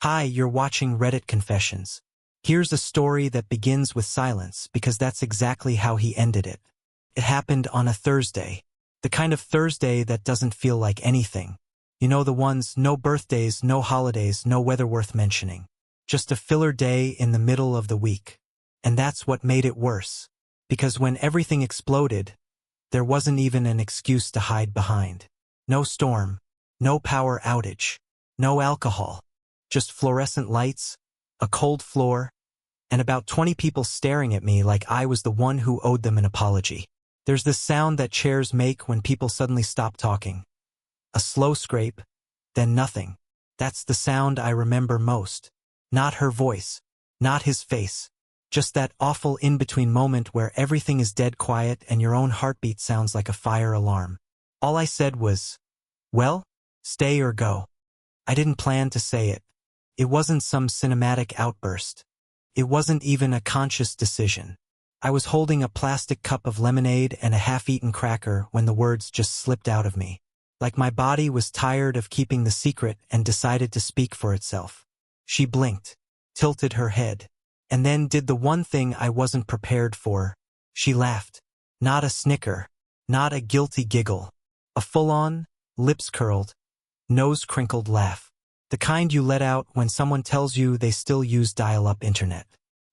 Hi, you're watching Reddit Confessions. Here's a story that begins with silence because that's exactly how he ended it. It happened on a Thursday. The kind of Thursday that doesn't feel like anything. You know, the ones, no birthdays, no holidays, no weather worth mentioning. Just a filler day in the middle of the week. And that's what made it worse. Because when everything exploded, there wasn't even an excuse to hide behind. No storm, no power outage, no alcohol. Just fluorescent lights, a cold floor, and about 20 people staring at me like I was the one who owed them an apology. There's this sound that chairs make when people suddenly stop talking. A slow scrape, then nothing. That's the sound I remember most. Not her voice, not his face. Just that awful in-between moment where everything is dead quiet and your own heartbeat sounds like a fire alarm. All I said was, well, stay or go. I didn't plan to say it. It wasn't some cinematic outburst. It wasn't even a conscious decision. I was holding a plastic cup of lemonade and a half-eaten cracker when the words just slipped out of me. Like my body was tired of keeping the secret and decided to speak for itself. She blinked, tilted her head, and then did the one thing I wasn't prepared for. She laughed. Not a snicker, not a guilty giggle. A full-on, lips curled, nose crinkled laugh. The kind you let out when someone tells you they still use dial-up internet.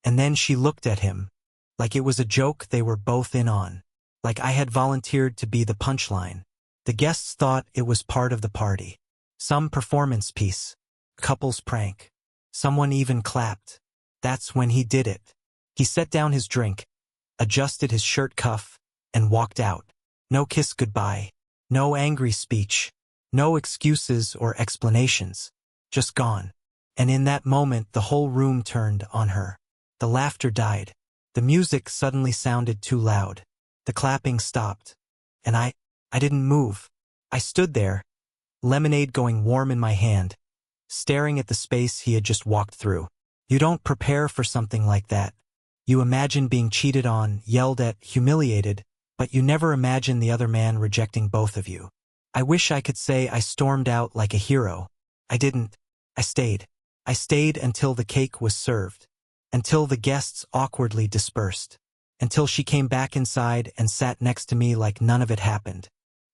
And then she looked at him, like it was a joke they were both in on. Like I had volunteered to be the punchline. The guests thought it was part of the party. Some performance piece. Couple's prank. Someone even clapped. That's when he did it. He set down his drink, adjusted his shirt cuff, and walked out. No kiss goodbye. No angry speech. No excuses or explanations. Just gone. And in that moment the whole room turned on her. The laughter died. The music suddenly sounded too loud. The clapping stopped. And I didn't move. I stood there, lemonade going warm in my hand, staring at the space he had just walked through. You don't prepare for something like that. You imagine being cheated on, yelled at, humiliated, but you never imagine the other man rejecting both of you. I wish I could say I stormed out like a hero. I didn't. I stayed. I stayed until the cake was served. Until the guests awkwardly dispersed. Until she came back inside and sat next to me like none of it happened.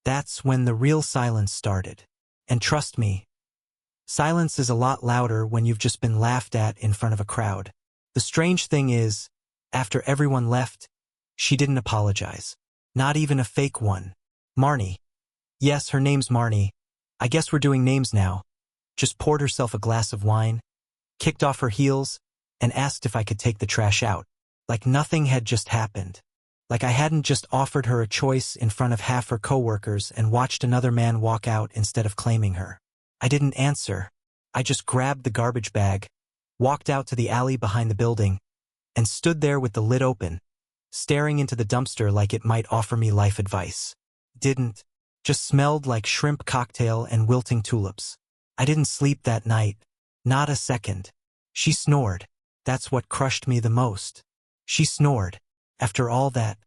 That's when the real silence started. And trust me, silence is a lot louder when you've just been laughed at in front of a crowd. The strange thing is, after everyone left, she didn't apologize. Not even a fake one. Marnie. Yes, her name's Marnie. I guess we're doing names now. Just poured herself a glass of wine, kicked off her heels, and asked if I could take the trash out. Like nothing had just happened. Like I hadn't just offered her a choice in front of half her coworkers and watched another man walk out instead of claiming her. I didn't answer. I just grabbed the garbage bag, walked out to the alley behind the building, and stood there with the lid open, staring into the dumpster like it might offer me life advice. Didn't. Just smelled like shrimp cocktail and wilting tulips. I didn't sleep that night. Not a second. She snored. That's what crushed me the most. She snored. After all that,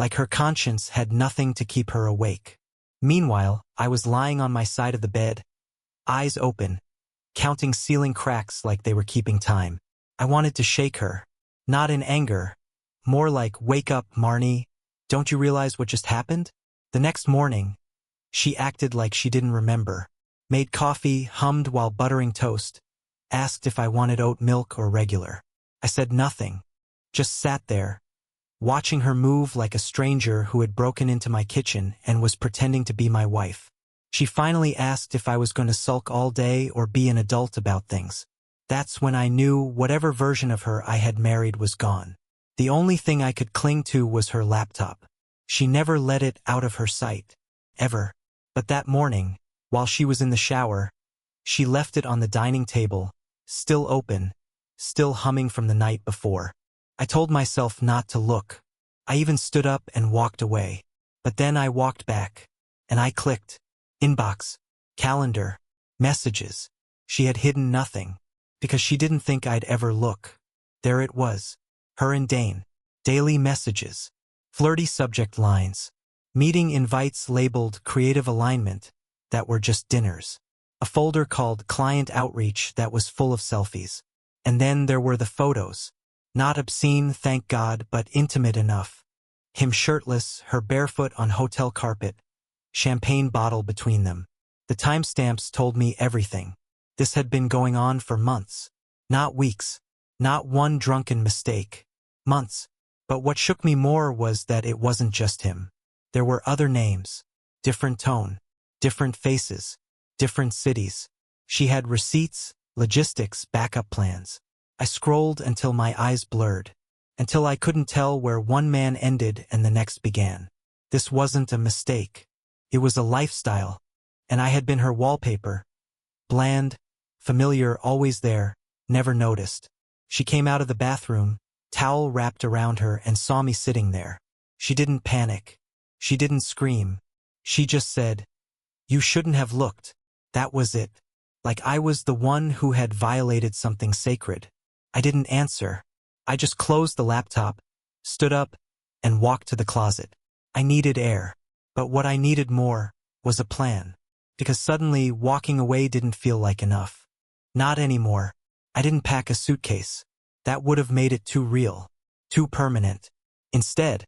like her conscience had nothing to keep her awake. Meanwhile, I was lying on my side of the bed, eyes open, counting ceiling cracks like they were keeping time. I wanted to shake her. Not in anger. More like, wake up, Marnie. Don't you realize what just happened? The next morning, she acted like she didn't remember. Made coffee, hummed while buttering toast, asked if I wanted oat milk or regular. I said nothing. Just sat there, watching her move like a stranger who had broken into my kitchen and was pretending to be my wife. She finally asked if I was going to sulk all day or be an adult about things. That's when I knew whatever version of her I had married was gone. The only thing I could cling to was her laptop. She never let it out of her sight. Ever. But that morning, while she was in the shower, she left it on the dining table, still open, still humming from the night before. I told myself not to look. I even stood up and walked away. But then I walked back, and I clicked. Inbox, calendar, messages. She had hidden nothing, because she didn't think I'd ever look. There it was. Her and Dane. Daily messages. Flirty subject lines. Meeting invites labeled creative alignment that were just dinners. a folder called Client Outreach that was full of selfies. And then there were the photos. Not obscene, thank God, but intimate enough. Him shirtless, her barefoot on hotel carpet, champagne bottle between them. The timestamps told me everything. This had been going on for months. Not weeks. Not one drunken mistake. Months. But what shook me more was that it wasn't just him. There were other names. Different tone. Different faces. Different cities. She had receipts, logistics, backup plans. I scrolled until my eyes blurred. Until I couldn't tell where one man ended and the next began. This wasn't a mistake. It was a lifestyle. And I had been her wallpaper. Bland, familiar, always there, never noticed. She came out of the bathroom, towel wrapped around her, and saw me sitting there. She didn't panic. She didn't scream. She just said, "You shouldn't have looked." That was it. Like I was the one who had violated something sacred. I didn't answer. I just closed the laptop, stood up, and walked to the closet. I needed air. But what I needed more was a plan. Because suddenly, walking away didn't feel like enough. Not anymore. I didn't pack a suitcase. That would have made it too real. Too permanent. Instead,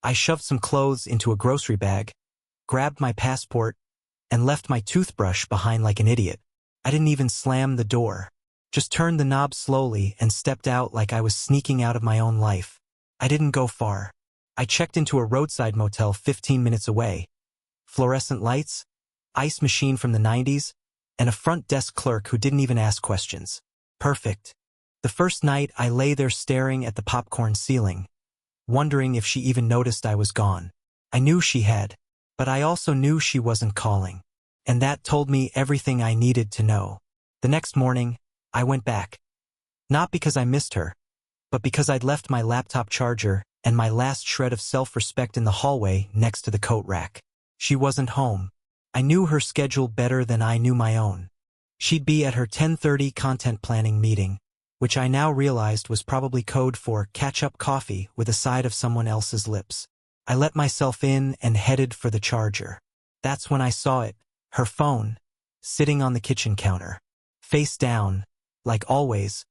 I shoved some clothes into a grocery bag, grabbed my passport, and left my toothbrush behind like an idiot. I didn't even slam the door. Just turned the knob slowly and stepped out like I was sneaking out of my own life. I didn't go far. I checked into a roadside motel 15 minutes away. Fluorescent lights, ice machine from the 90s, and a front desk clerk who didn't even ask questions. Perfect. The first night I lay there staring at the popcorn ceiling, wondering if she even noticed I was gone. I knew she had, but I also knew she wasn't calling. And that told me everything I needed to know. The next morning, I went back. Not because I missed her, but because I'd left my laptop charger and my last shred of self-respect in the hallway next to the coat rack. She wasn't home. I knew her schedule better than I knew my own. She'd be at her 10:30 content planning meeting, which I now realized was probably code for catch-up coffee with a side of someone else's lips. I let myself in and headed for the charger. That's when I saw it, her phone, sitting on the kitchen counter. Face down, like always,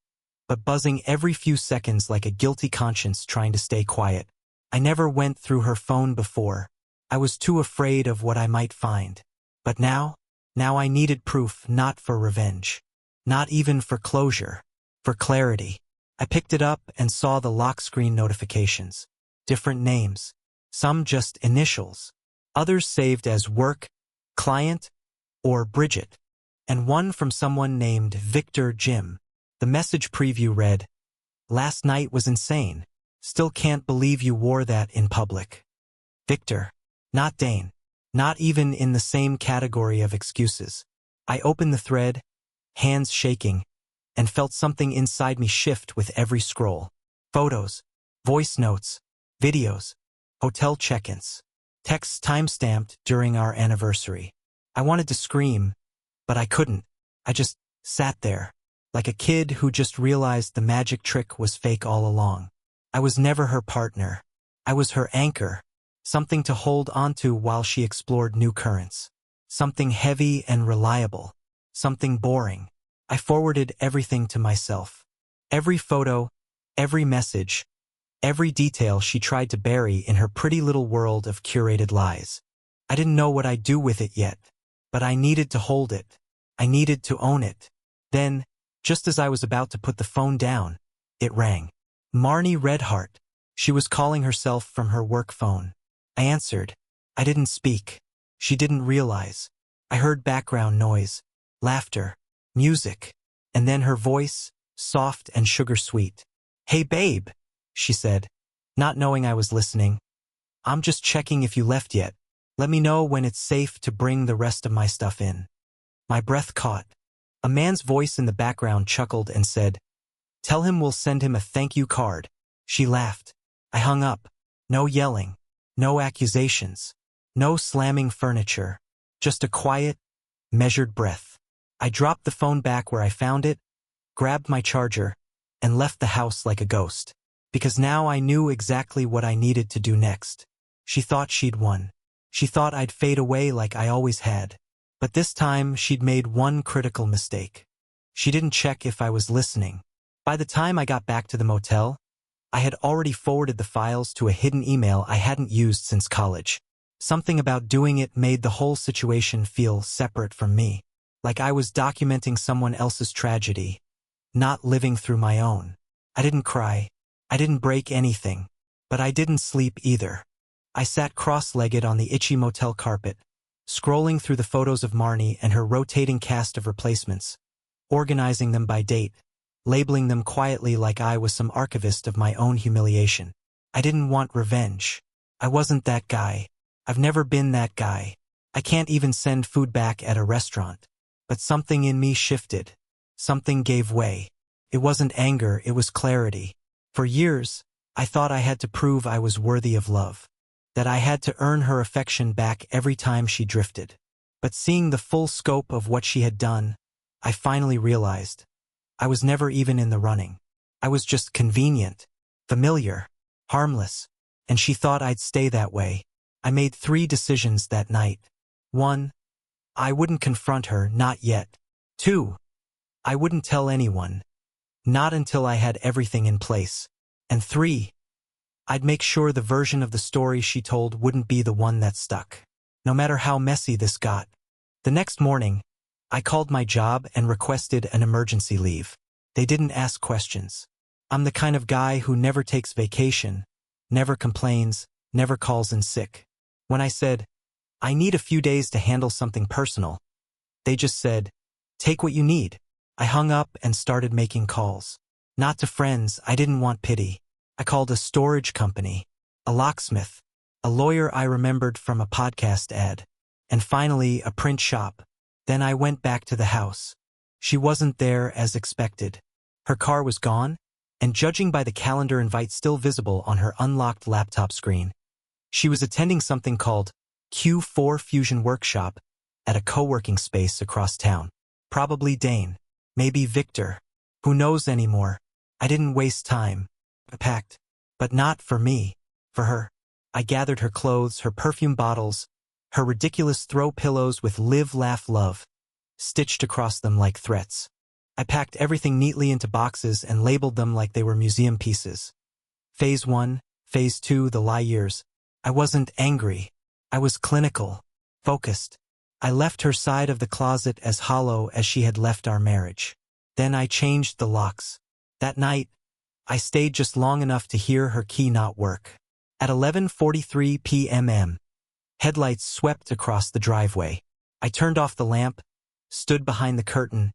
but buzzing every few seconds like a guilty conscience trying to stay quiet. I never went through her phone before. I was too afraid of what I might find. But now I needed proof, not for revenge. Not even for closure. For clarity. I picked it up and saw the lock screen notifications. Different names. Some just initials. Others saved as work, client, or Bridget. And one from someone named Victor Jim. The message preview read, "Last night was insane. Still can't believe you wore that in public." Victor. Not Dane. Not even in the same category of excuses. I opened the thread, hands shaking, and felt something inside me shift with every scroll. Photos, voice notes, videos, hotel check-ins, texts timestamped during our anniversary. I wanted to scream, but I couldn't. I just sat there, like a kid who just realized the magic trick was fake all along. I was never her partner. I was her anchor, something to hold onto while she explored new currents. Something heavy and reliable. Something boring. I forwarded everything to myself. Every photo, every message, every detail she tried to bury in her pretty little world of curated lies. I didn't know what I'd do with it yet, but I needed to hold it. I needed to own it. Then, just as I was about to put the phone down, it rang. Marnie Redheart. She was calling herself from her work phone. I answered. I didn't speak. She didn't realize. I heard background noise, laughter, music, and then her voice, soft and sugar-sweet. "Hey babe," she said, not knowing I was listening. "I'm just checking if you left yet. Let me know when it's safe to bring the rest of my stuff in." My breath caught. A man's voice in the background chuckled and said, "Tell him we'll send him a thank you card." She laughed. I hung up. No yelling. No accusations. No slamming furniture. Just a quiet, measured breath. I dropped the phone back where I found it, grabbed my charger, and left the house like a ghost. Because now I knew exactly what I needed to do next. She thought she'd won. She thought I'd fade away like I always had. But this time, she'd made one critical mistake. She didn't check if I was listening. By the time I got back to the motel, I had already forwarded the files to a hidden email I hadn't used since college. Something about doing it made the whole situation feel separate from me, like I was documenting someone else's tragedy, not living through my own. I didn't cry. I didn't break anything. But I didn't sleep either. I sat cross-legged on the itchy motel carpet, scrolling through the photos of Marnie and her rotating cast of replacements, organizing them by date, labeling them quietly like I was some archivist of my own humiliation. I didn't want revenge. I wasn't that guy. I've never been that guy. I can't even send food back at a restaurant. But something in me shifted. Something gave way. It wasn't anger, it was clarity. For years, I thought I had to prove I was worthy of love, that I had to earn her affection back every time she drifted. But seeing the full scope of what she had done, I finally realized I was never even in the running. I was just convenient, familiar, harmless, and she thought I'd stay that way. I made 3 decisions that night. 1. I wouldn't confront her, not yet. 2. I wouldn't tell anyone, not until I had everything in place. And 3. I'd make sure the version of the story she told wouldn't be the one that stuck, no matter how messy this got. The next morning, I called my job and requested an emergency leave. They didn't ask questions. I'm the kind of guy who never takes vacation, never complains, never calls in sick. When I said, I need a few days to handle something personal, they just said, take what you need. I hung up and started making calls. Not to friends, I didn't want pity. I called a storage company, a locksmith, a lawyer I remembered from a podcast ad, and finally a print shop. Then I went back to the house. She wasn't there as expected. Her car was gone, and judging by the calendar invite still visible on her unlocked laptop screen, she was attending something called Q4 Fusion Workshop at a co-working space across town. Probably Dane, maybe Victor. Who knows anymore? I didn't waste time. I packed. But not for me. For her. I gathered her clothes, her perfume bottles, her ridiculous throw pillows with live, laugh, love, stitched across them like threats. I packed everything neatly into boxes and labeled them like they were museum pieces. Phase 1, Phase 2, the lie years. I wasn't angry. I was clinical, focused. I left her side of the closet as hollow as she had left our marriage. Then I changed the locks. That night, I stayed just long enough to hear her key not work. At 11:43 p.m., headlights swept across the driveway. I turned off the lamp, stood behind the curtain,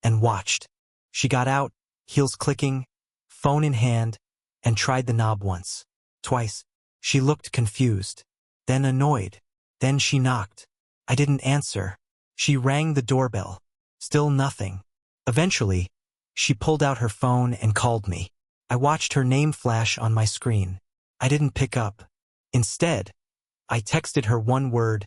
and watched. She got out, heels clicking, phone in hand, and tried the knob once, twice. She looked confused, then annoyed. Then she knocked. I didn't answer. She rang the doorbell. Still nothing. Eventually, she pulled out her phone and called me. I watched her name flash on my screen. I didn't pick up. Instead, I texted her one word,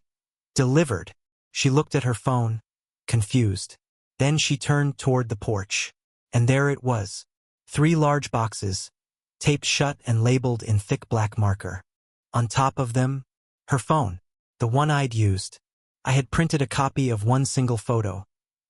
delivered. She looked at her phone, confused. Then she turned toward the porch. And there it was. 3 large boxes, taped shut and labeled in thick black marker. On top of them, her phone, the one I'd used. I had printed a copy of one single photo.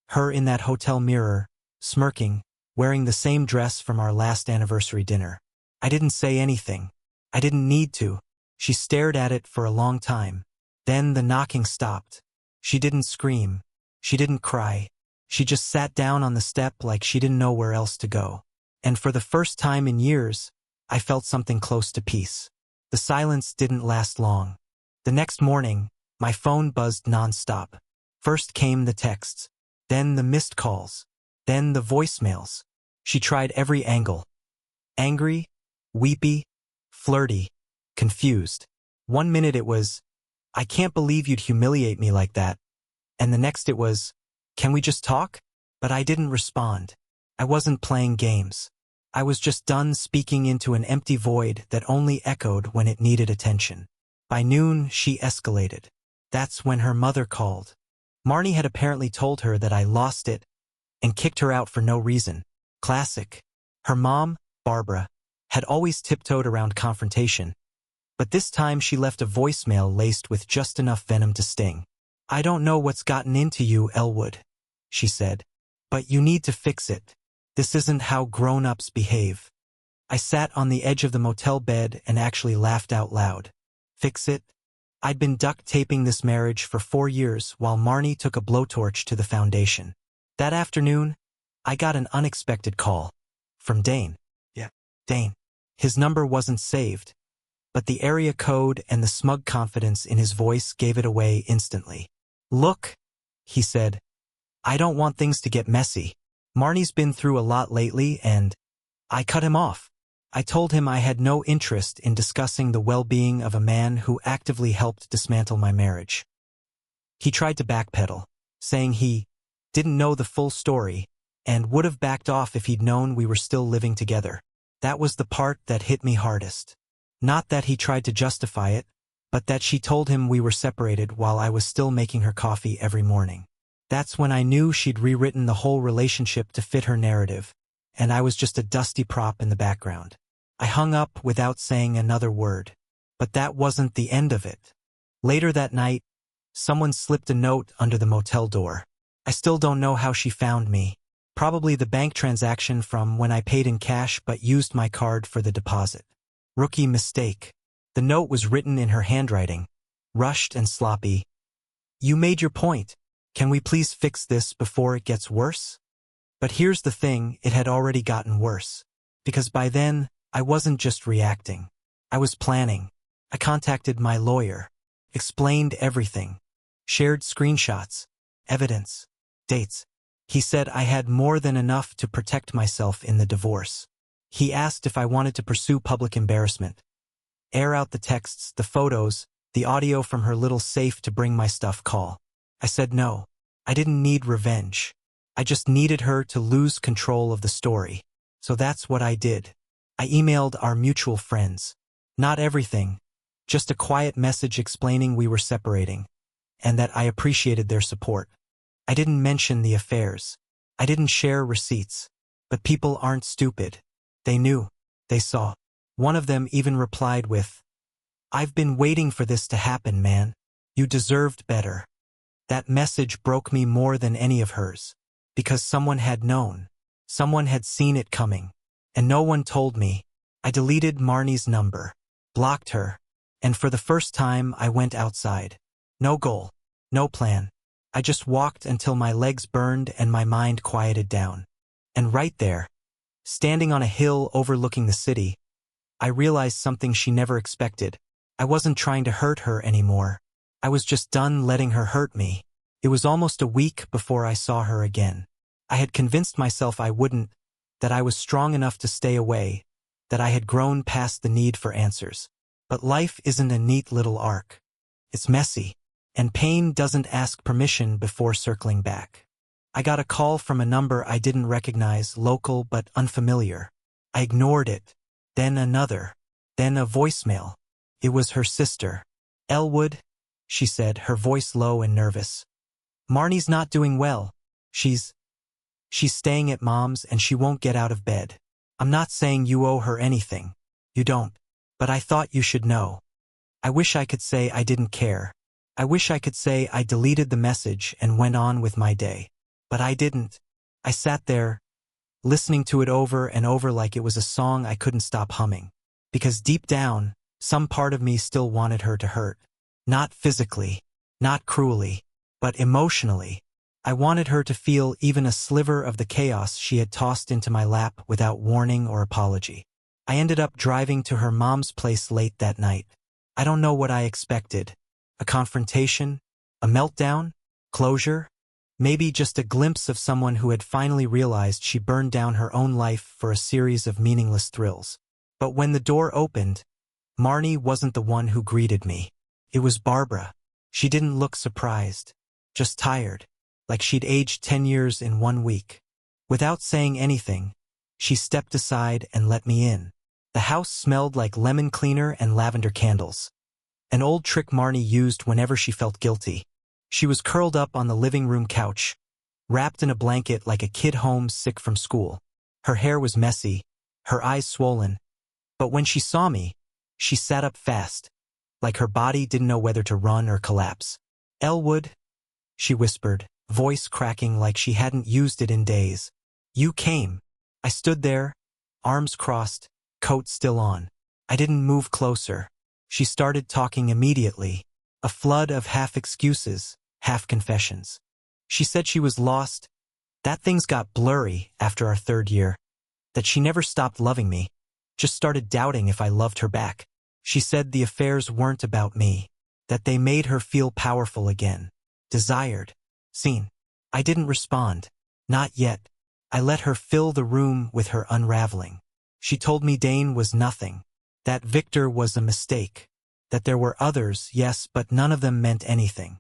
Her in that hotel mirror, smirking, wearing the same dress from our last anniversary dinner. I didn't say anything. I didn't need to. She stared at it for a long time. Then the knocking stopped. She didn't scream. She didn't cry. She just sat down on the step like she didn't know where else to go. And for the first time in years, I felt something close to peace. The silence didn't last long. The next morning, my phone buzzed nonstop. First came the texts, then the missed calls, then the voicemails. She tried every angle. Angry, weepy, flirty, confused. One minute it was, I can't believe you'd humiliate me like that. And the next it was, can we just talk? But I didn't respond. I wasn't playing games. I was just done speaking into an empty void that only echoed when it needed attention. By noon, she escalated. That's when her mother called. Marnie had apparently told her that I lost it and kicked her out for no reason. Classic. Her mom, Barbara, had always tiptoed around confrontation, but this time she left a voicemail laced with just enough venom to sting. "I don't know what's gotten into you, Elwood," she said. "But you need to fix it. This isn't how grown-ups behave." I sat on the edge of the motel bed and actually laughed out loud. Fix it? I'd been duct taping this marriage for 4 years while Marnie took a blowtorch to the foundation. That afternoon, I got an unexpected call. From Dane. Yeah, Dane. His number wasn't saved, but the area code and the smug confidence in his voice gave it away instantly. "Look," he said, "I don't want things to get messy. Marnie's been through a lot lately and—" I cut him off. I told him I had no interest in discussing the well-being of a man who actively helped dismantle my marriage. He tried to backpedal, saying he didn't know the full story and would have backed off if he'd known we were still living together. That was the part that hit me hardest. Not that he tried to justify it, but that she told him we were separated while I was still making her coffee every morning. That's when I knew she'd rewritten the whole relationship to fit her narrative, and I was just a dusty prop in the background. I hung up without saying another word. But that wasn't the end of it. Later that night, someone slipped a note under the motel door. I still don't know how she found me. Probably the bank transaction from when I paid in cash but used my card for the deposit. Rookie mistake. The note was written in her handwriting, rushed and sloppy. "You made your point. Can we please fix this before it gets worse?" But here's the thing, it had already gotten worse. Because by then, I wasn't just reacting. I was planning. I contacted my lawyer, explained everything, shared screenshots, evidence, dates. He said I had more than enough to protect myself in the divorce. He asked if I wanted to pursue public embarrassment, air out the texts, the photos, the audio from her little safe to bring my stuff call. I said no. I didn't need revenge. I just needed her to lose control of the story. So that's what I did. I emailed our mutual friends. Not everything, just a quiet message explaining we were separating, and that I appreciated their support. I didn't mention the affairs. I didn't share receipts. But people aren't stupid. They knew. They saw. One of them even replied with, "I've been waiting for this to happen, man. You deserved better." That message broke me more than any of hers. Because someone had known. Someone had seen it coming. And no one told me. I deleted Marnie's number, blocked her, and for the first time I went outside. No goal, no plan. I just walked until my legs burned and my mind quieted down. And right there, standing on a hill overlooking the city, I realized something she never expected. I wasn't trying to hurt her anymore. I was just done letting her hurt me. It was almost a week before I saw her again. I had convinced myself I wouldn't, that I was strong enough to stay away, that I had grown past the need for answers. But life isn't a neat little arc. It's messy, and pain doesn't ask permission before circling back. I got a call from a number I didn't recognize, local but unfamiliar. I ignored it, then another, then a voicemail. It was her sister. "Elwood," she said, her voice low and nervous. "Marnie's not doing well. She's staying at Mom's and she won't get out of bed. I'm not saying you owe her anything. You don't. But I thought you should know. I wish I could say I didn't care. I wish I could say I deleted the message and went on with my day. But I didn't. I sat there, listening to it over and over like it was a song I couldn't stop humming. Because deep down, some part of me still wanted her to hurt. Not physically, not cruelly, but emotionally. I wanted her to feel even a sliver of the chaos she had tossed into my lap without warning or apology. I ended up driving to her mom's place late that night. I don't know what I expected. A confrontation? A meltdown? Closure? Maybe just a glimpse of someone who had finally realized she burned down her own life for a series of meaningless thrills. But when the door opened, Marnie wasn't the one who greeted me. It was Barbara. She didn't look surprised, just tired. Like she'd aged 10 years in 1 week. Without saying anything, she stepped aside and let me in. The house smelled like lemon cleaner and lavender candles. An old trick Marnie used whenever she felt guilty. She was curled up on the living room couch, wrapped in a blanket like a kid home sick from school. Her hair was messy, her eyes swollen. But when she saw me, she sat up fast, like her body didn't know whether to run or collapse. "Elwood," she whispered, voice cracking like she hadn't used it in days. You came. I stood there, arms crossed, coat still on. I didn't move closer. She started talking immediately, a flood of half excuses, half confessions. She said she was lost, that things got blurry after our 3rd year, that she never stopped loving me, just started doubting if I loved her back. She said the affairs weren't about me, that they made her feel powerful again, desired, seen. I didn't respond. Not yet. I let her fill the room with her unraveling. She told me Dane was nothing, that Victor was a mistake, that there were others, yes, but none of them meant anything.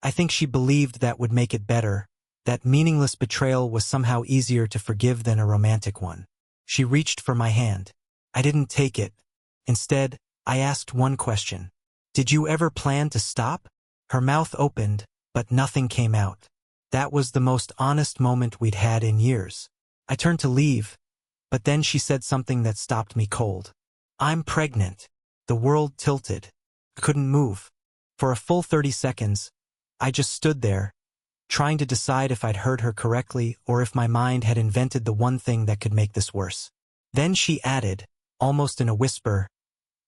I think she believed that would make it better, that meaningless betrayal was somehow easier to forgive than a romantic one. She reached for my hand. I didn't take it. Instead, I asked one question. Did you ever plan to stop? Her mouth opened, but nothing came out. That was the most honest moment we'd had in years. I turned to leave, but then she said something that stopped me cold. I'm pregnant. The world tilted. I couldn't move. For a full 30 seconds, I just stood there, trying to decide if I'd heard her correctly or if my mind had invented the one thing that could make this worse. Then she added, almost in a whisper,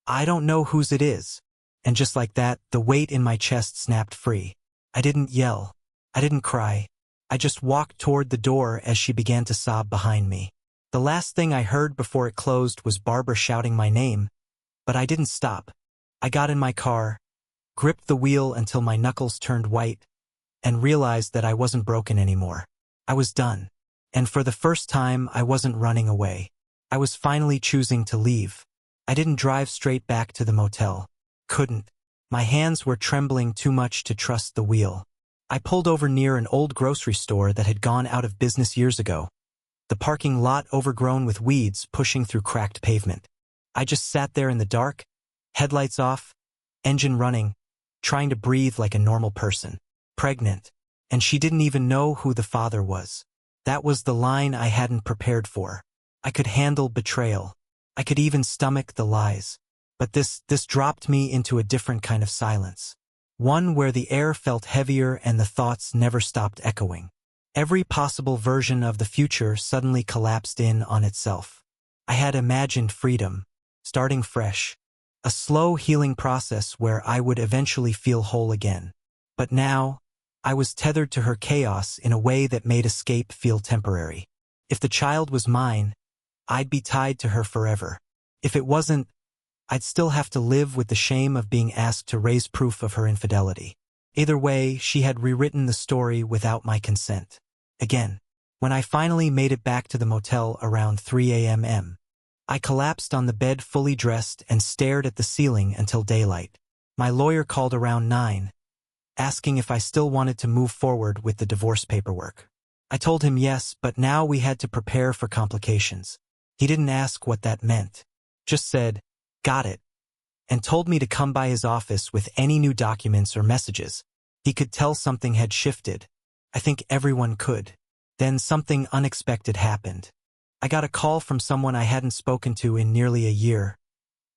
I don't know whose it is. And just like that, the weight in my chest snapped free. I didn't yell. I didn't cry. I just walked toward the door as she began to sob behind me. The last thing I heard before it closed was Barbara shouting my name, but I didn't stop. I got in my car, gripped the wheel until my knuckles turned white, and realized that I wasn't broken anymore. I was done. And for the first time, I wasn't running away. I was finally choosing to leave. I didn't drive straight back to the motel. Couldn't. My hands were trembling too much to trust the wheel. I pulled over near an old grocery store that had gone out of business years ago, the parking lot overgrown with weeds pushing through cracked pavement. I just sat there in the dark, headlights off, engine running, trying to breathe like a normal person. Pregnant. And she didn't even know who the father was. That was the line I hadn't prepared for. I could handle betrayal. I could even stomach the lies. But this dropped me into a different kind of silence. One where the air felt heavier and the thoughts never stopped echoing. Every possible version of the future suddenly collapsed in on itself. I had imagined freedom, starting fresh, a slow healing process where I would eventually feel whole again. But now, I was tethered to her chaos in a way that made escape feel temporary. If the child was mine, I'd be tied to her forever. If it wasn't, I'd still have to live with the shame of being asked to raise proof of her infidelity. Either way, she had rewritten the story without my consent. Again, when I finally made it back to the motel around 3 a.m., I collapsed on the bed fully dressed and stared at the ceiling until daylight. My lawyer called around 9, asking if I still wanted to move forward with the divorce paperwork. I told him yes, but now we had to prepare for complications. He didn't ask what that meant, just said, got it, and told me to come by his office with any new documents or messages. He could tell something had shifted. I think everyone could. Then something unexpected happened. I got a call from someone I hadn't spoken to in nearly a year.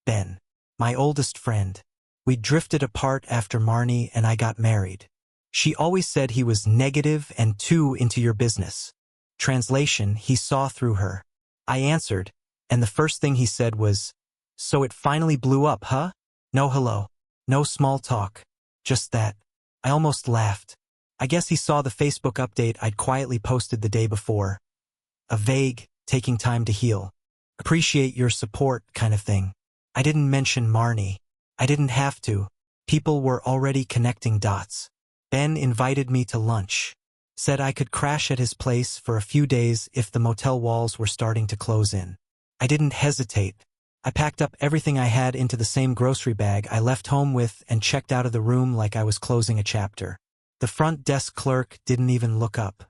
Ben, my oldest friend. We drifted apart after Marnie and I got married. She always said he was negative and too into your business. Translation, he saw through her. I answered, and the first thing he said was, so it finally blew up, huh? No hello. No small talk. Just that. I almost laughed. I guess he saw the Facebook update I'd quietly posted the day before. A vague, taking time to heal. Appreciate your support kind of thing. I didn't mention Marnie. I didn't have to. People were already connecting dots. Ben invited me to lunch. Said I could crash at his place for a few days if the motel walls were starting to close in. I didn't hesitate. I packed up everything I had into the same grocery bag I left home with and checked out of the room like I was closing a chapter. The front desk clerk didn't even look up.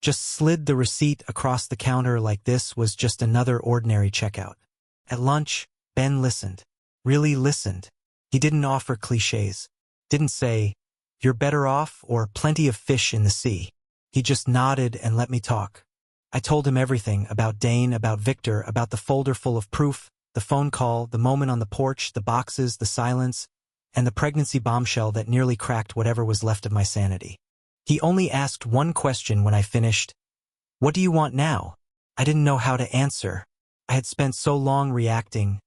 Just slid the receipt across the counter like this was just another ordinary checkout. At lunch, Ben listened. Really listened. He didn't offer cliches. Didn't say, you're better off or plenty of fish in the sea. He just nodded and let me talk. I told him everything about Dane, about Victor, about the folder full of proof, the phone call, the moment on the porch, the boxes, the silence, and the pregnancy bombshell that nearly cracked whatever was left of my sanity. He only asked one question when I finished. What do you want now? I didn't know how to answer. I had spent so long reacting,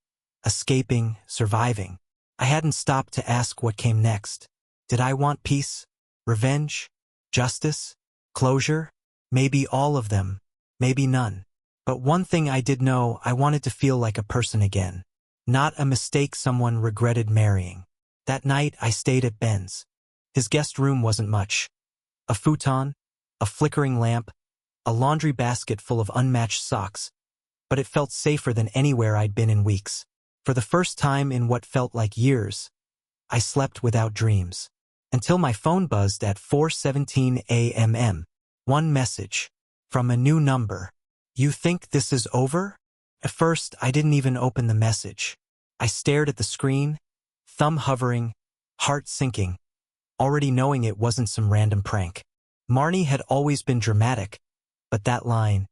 escaping, surviving. I hadn't stopped to ask what came next. Did I want peace? Revenge? Justice? Closure? Maybe all of them, maybe none. But one thing I did know, I wanted to feel like a person again. Not a mistake someone regretted marrying. That night, I stayed at Ben's. His guest room wasn't much. A futon, a flickering lamp, a laundry basket full of unmatched socks. But it felt safer than anywhere I'd been in weeks. For the first time in what felt like years, I slept without dreams. Until my phone buzzed at 4:17 a.m. One message. From a new number. You think this is over? At first, I didn't even open the message. I stared at the screen, thumb hovering, heart sinking, already knowing it wasn't some random prank. Marnie had always been dramatic, but that line,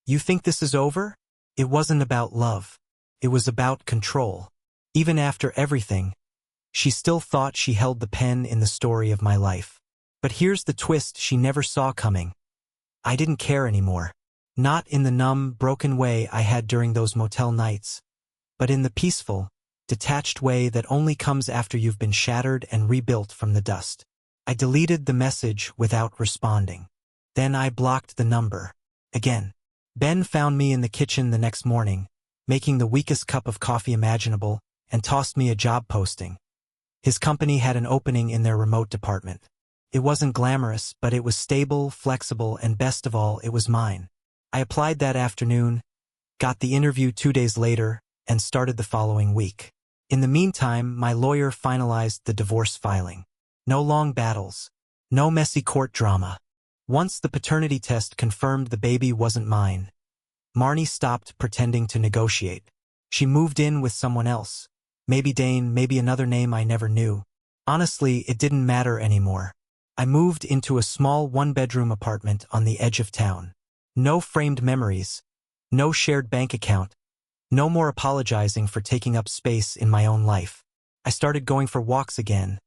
"You think this is over?" It wasn't about love. It was about control. Even after everything, she still thought she held the pen in the story of my life. But here's the twist she never saw coming. I didn't care anymore. Not in the numb, broken way I had during those motel nights, but in the peaceful, detached way that only comes after you've been shattered and rebuilt from the dust. I deleted the message without responding. Then I blocked the number. Again. Ben found me in the kitchen the next morning, making the weakest cup of coffee imaginable, and tossed me a job posting. His company had an opening in their remote department. It wasn't glamorous, but it was stable, flexible, and best of all, it was mine. I applied that afternoon, got the interview 2 days later, and started the following week. In the meantime, my lawyer finalized the divorce filing. No long battles. No messy court drama. Once the paternity test confirmed the baby wasn't mine, Marnie stopped pretending to negotiate. She moved in with someone else. Maybe Dane, maybe another name I never knew. Honestly, it didn't matter anymore. I moved into a small one-bedroom apartment on the edge of town. No framed memories. No shared bank account. No more apologizing for taking up space in my own life. I started going for walks again,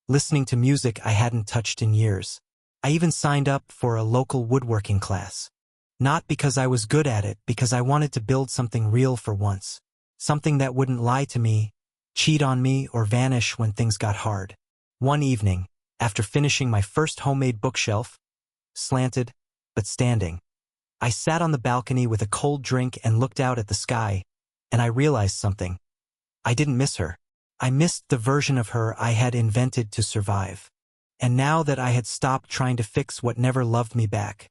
listening to music I hadn't touched in years. I even signed up for a local woodworking class. Not because I was good at it, because I wanted to build something real for once. Something that wouldn't lie to me, cheat on me, or vanish when things got hard. One evening, after finishing my first homemade bookshelf, slanted, but standing, I sat on the balcony with a cold drink and looked out at the sky, and I realized something. I didn't miss her. I missed the version of her I had invented to survive. And now that I had stopped trying to fix what never loved me back,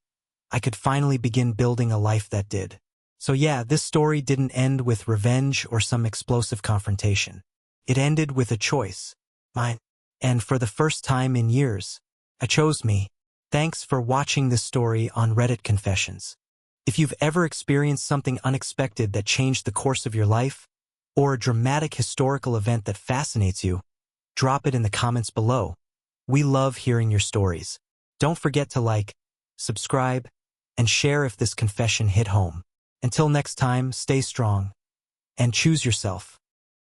I could finally begin building a life that did. So yeah, this story didn't end with revenge or some explosive confrontation. It ended with a choice. Mine. And for the first time in years, I chose me. Thanks for watching this story on Reddit Confessions. If you've ever experienced something unexpected that changed the course of your life, or a dramatic historical event that fascinates you, drop it in the comments below. We love hearing your stories. Don't forget to like, subscribe, and share if this confession hit home. Until next time, stay strong and choose yourself.